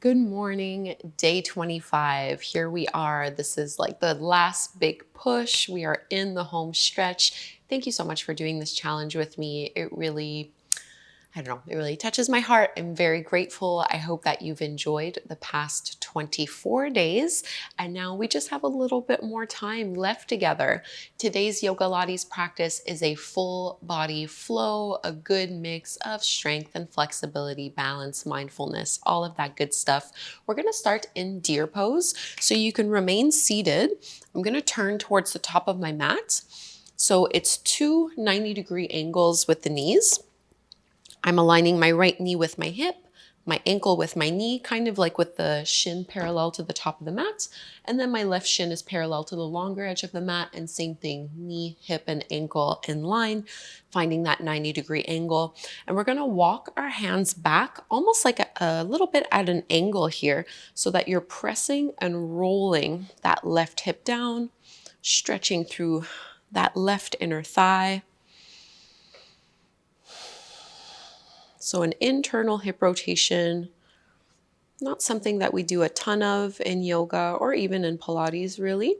Good morning, day 25. Here we are. This is like the last big push. We are in the home stretch. Thank you so much for doing this challenge with me. It really touches my heart. I'm very grateful. I hope that you've enjoyed the past 24 days. And now we just have a little bit more time left together. Today's Yogalates practice is a full body flow, a good mix of strength and flexibility, balance, mindfulness, all of that good stuff. We're going to start in deer pose. So you can remain seated. I'm going to turn towards the top of my mat. So it's two 90-degree angles with the knees. I'm aligning my right knee with my hip, my ankle with my knee, kind of like with the shin parallel to the top of the mat. And then my left shin is parallel to the longer edge of the mat, and same thing, knee, hip, and ankle in line, finding that 90-degree angle. And we're gonna walk our hands back almost like a little bit at an angle here so that you're pressing and rolling that left hip down, stretching through that left inner thigh. So an internal hip rotation, not something that we do a ton of in yoga or even in Pilates really.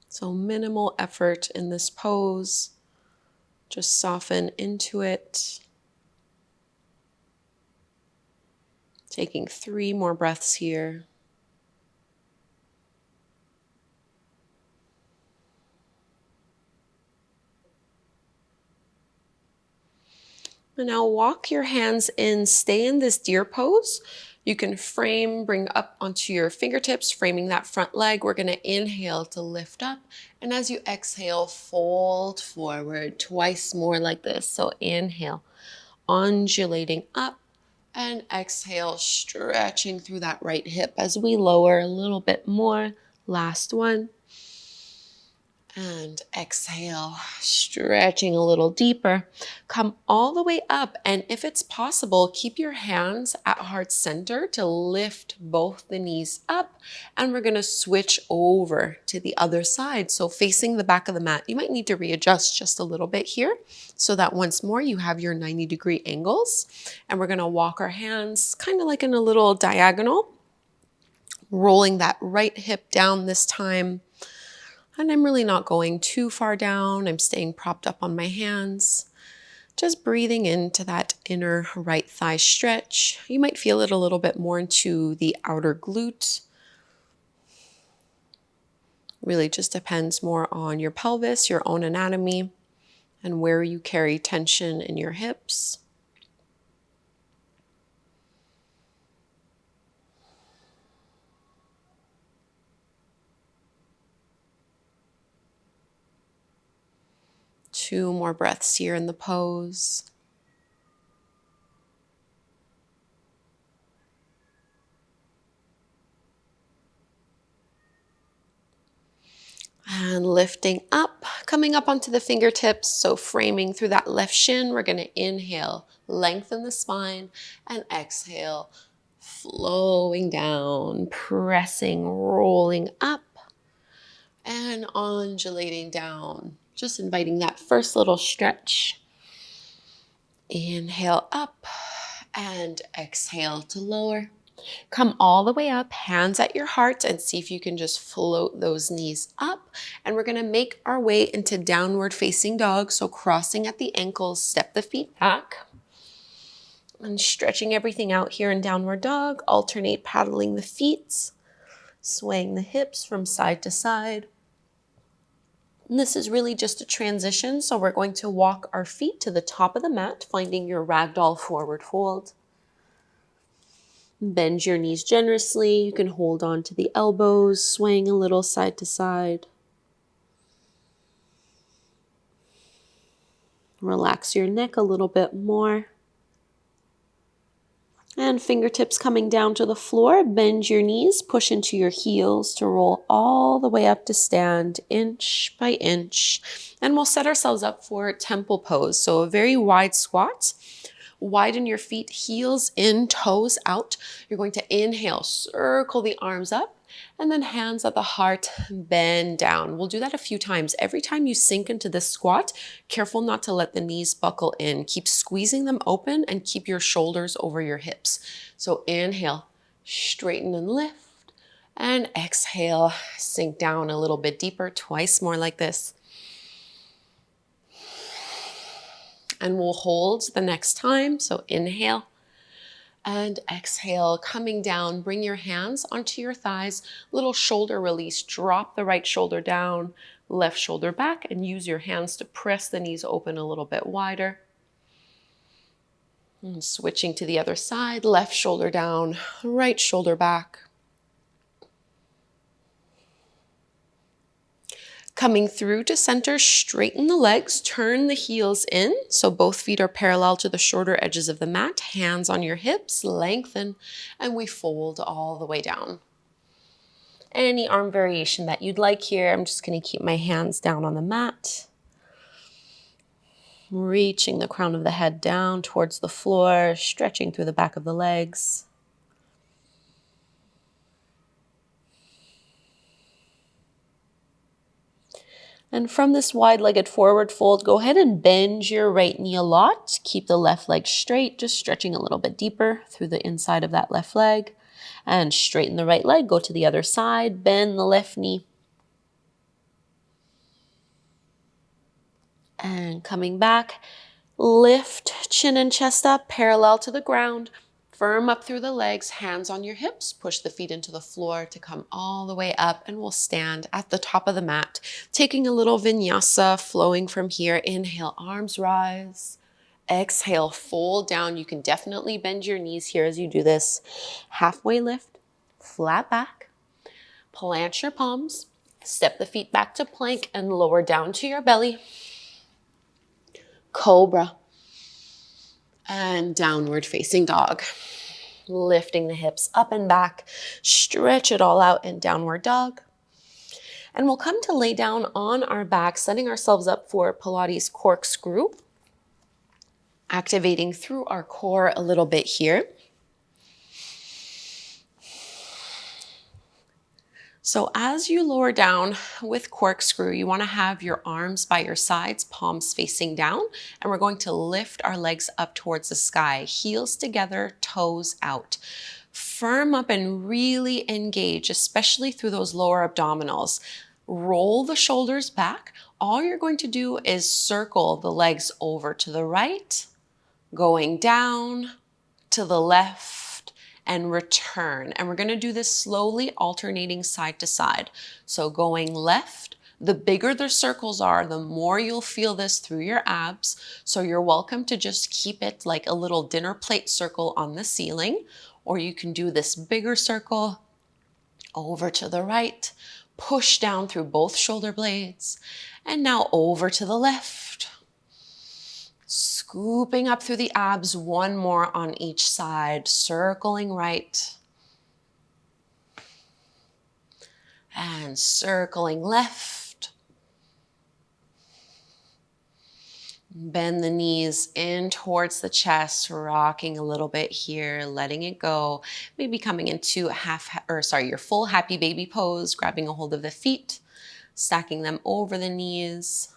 So minimal effort in this pose. Just soften into it. Taking 3 more breaths here. And now walk your hands in, stay in this deer pose. You can frame, bring up onto your fingertips, framing that front leg. We're gonna inhale to lift up. And as you exhale, fold forward twice more like this. So inhale, undulating up, and exhale, stretching through that right hip as we lower a little bit more. Last one. And exhale, stretching a little deeper. Come all the way up, and if it's possible, keep your hands at heart center to lift both the knees up, and we're gonna switch over to the other side. So facing the back of the mat, you might need to readjust just a little bit here so that once more you have your 90-degree angles, and we're gonna walk our hands kind of like in a little diagonal, rolling that right hip down this time. And I'm really not going too far down. I'm staying propped up on my hands. Just breathing into that inner right thigh stretch. You might feel it a little bit more into the outer glute. Really just depends more on your pelvis, your own anatomy, and where you carry tension in your hips. Two more breaths here in the pose. And lifting up, coming up onto the fingertips. So framing through that left shin, we're gonna inhale, lengthen the spine, and exhale, flowing down, pressing, rolling up, and undulating down. Just inviting that first little stretch. Inhale up and exhale to lower. Come all the way up, hands at your heart, and see if you can just float those knees up. And we're gonna make our way into downward facing dog. So crossing at the ankles, step the feet back. And stretching everything out here in downward dog. Alternate paddling the feet, swaying the hips from side to side. And this is really just a transition. So we're going to walk our feet to the top of the mat, finding your ragdoll forward fold. Bend your knees generously. You can hold on to the elbows, swaying a little side to side. Relax your neck a little bit more. And fingertips coming down to the floor. Bend your knees, push into your heels to roll all the way up to stand, inch by inch. And we'll set ourselves up for temple pose. So a very wide squat. Widen your feet, heels in, toes out. You're going to inhale, circle the arms up, and then hands at the heart, bend down. We'll do that a few times. Every time you sink into this squat, careful not to let the knees buckle in. Keep squeezing them open and keep your shoulders over your hips. So inhale, straighten and lift. And exhale, sink down a little bit deeper, twice more like this. And we'll hold the next time. So inhale and exhale, coming down. Bring your hands onto your thighs, little shoulder release. Drop the right shoulder down, left shoulder back, and use your hands to press the knees open a little bit wider. And switching to the other side, left shoulder down, right shoulder back. Coming through to center, straighten the legs, turn the heels in, so both feet are parallel to the shorter edges of the mat, hands on your hips, lengthen, and we fold all the way down. Any arm variation that you'd like here, I'm just gonna keep my hands down on the mat. Reaching the crown of the head down towards the floor, stretching through the back of the legs. And from this wide-legged forward fold, go ahead and bend your right knee a lot. Keep the left leg straight, just stretching a little bit deeper through the inside of that left leg. And straighten the right leg, go to the other side, bend the left knee. And coming back, lift chin and chest up, parallel to the ground. Firm up through the legs, hands on your hips. Push the feet into the floor to come all the way up, and we'll stand at the top of the mat, taking a little vinyasa, flowing from here. Inhale, arms rise. Exhale, fold down. You can definitely bend your knees here as you do this. Halfway lift, flat back. Plant your palms. Step the feet back to plank and lower down to your belly. Cobra. And downward facing dog. Lifting the hips up and back. Stretch it all out in downward dog. And we'll come to lay down on our back, setting ourselves up for Pilates corkscrew. Activating through our core a little bit here. So as you lower down with corkscrew, you want to have your arms by your sides, palms facing down, and we're going to lift our legs up towards the sky, heels together, toes out. Firm up and really engage, especially through those lower abdominals. Roll the shoulders back. All you're going to do is circle the legs over to the right, going down to the left, and return. And we're gonna do this slowly, alternating side to side. So going left, the bigger the circles are, the more you'll feel this through your abs. So you're welcome to just keep it like a little dinner plate circle on the ceiling, or you can do this bigger circle over to the right, push down through both shoulder blades, and now over to the left. Scooping up through the abs, one more on each side, circling right. And circling left. Bend the knees in towards the chest, rocking a little bit here, letting it go. Maybe coming into your full happy baby pose, grabbing a hold of the feet, stacking them over the knees.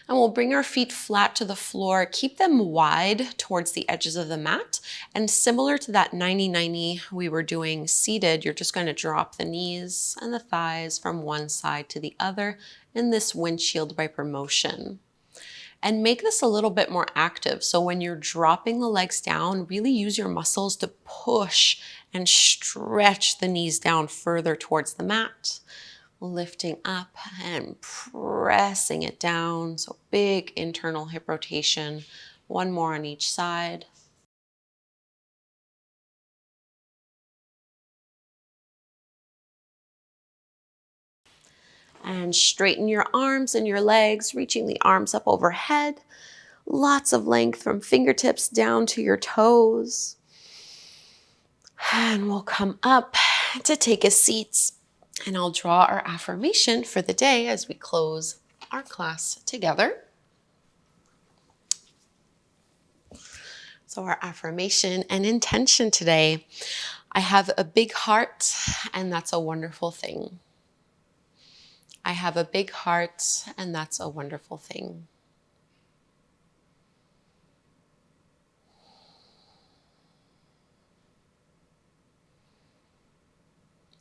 And we'll bring our feet flat to the floor, keep them wide towards the edges of the mat. And similar to that 90-90 we were doing seated, you're just going to drop the knees and the thighs from one side to the other in this windshield wiper motion. And make this a little bit more active. So when you're dropping the legs down, really use your muscles to push and stretch the knees down further towards the mat. Lifting up and pressing it down. So big internal hip rotation. One more on each side. And straighten your arms and your legs, reaching the arms up overhead. Lots of length from fingertips down to your toes. And we'll come up to take a seat. And I'll draw our affirmation for the day as we close our class together. So our affirmation and intention today: I have a big heart, and that's a wonderful thing. I have a big heart, and that's a wonderful thing.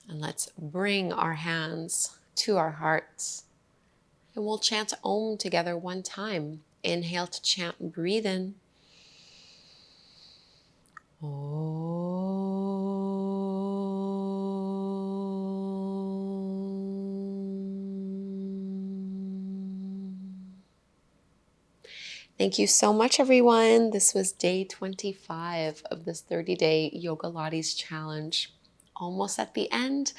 And let's bring our hands to our hearts. And we'll chant Om together one time. Inhale to chant, breathe in. Thank you so much, everyone. This was day 25 of this 30-day Yogalates challenge. Almost at the end.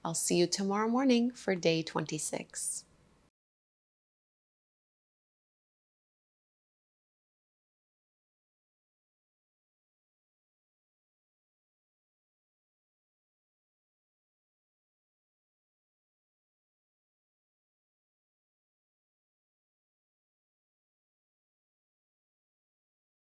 I'll see you tomorrow morning for day 26.